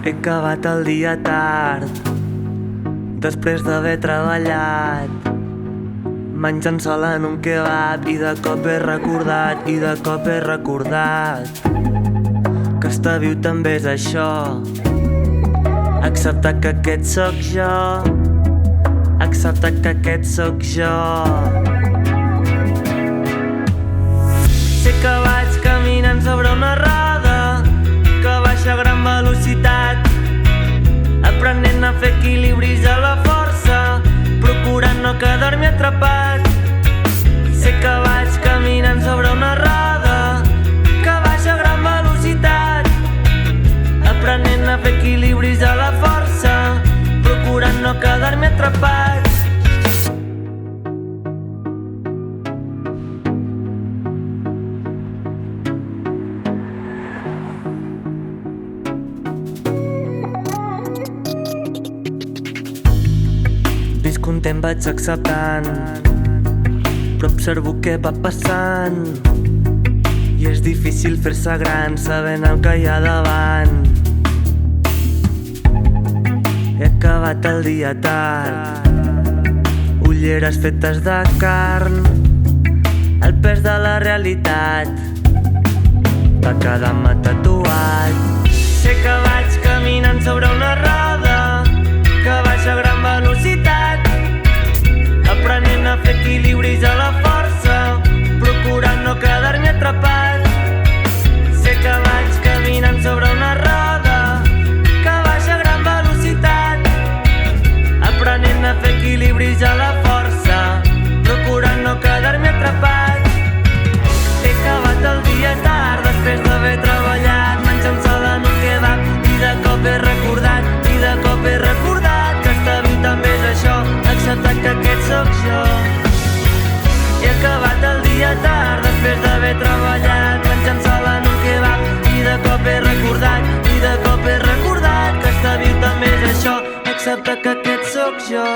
He acabat el dia tard, després d'haver treballat, menjant sol en un kebab, i de cop he recordat, que estar viu també és això, acceptar que aquest sóc jo, acceptar que aquest sóc jo. Sé que vaig caminant sobre una roda que baixa a gran velocitat, aprenent a fer equilibris a la força, procurant no quedar-me atrapat. Sé que vaig caminant sobre una roda que baixa a gran velocitat, aprenent a fer equilibris a la força, procurant no quedar-me atrapat. Visc un temps, vaig acceptant, però observo què va passant, i és difícil fer-se gran sabent el que hi ha davant. He acabat el dia tard, ulleres fetes de carn, el pes de la realitat va quedar-me tatuat. Sé que vaig caminant sobre una roda que baixa a gran velocitat, aprenent a fer equilibris a la força, procurant no quedar-me atrapat. Sé que vaig caminant sobre una roda que baixa a gran velocitat, aprenent a fer equilibris a la força, procurant no quedar-me atrapat. He acabat el dia tard, després d'haver treballat, menjant sol en un kebab, i de cop he recordat, que estar viu també és això, acceptar que aquest sóc jo. He acabat el dia tard, després d'haver treballat, menjant sol en un kebab, i de cop he recordat, que estar viu també és això, acceptar que aquest sóc jo.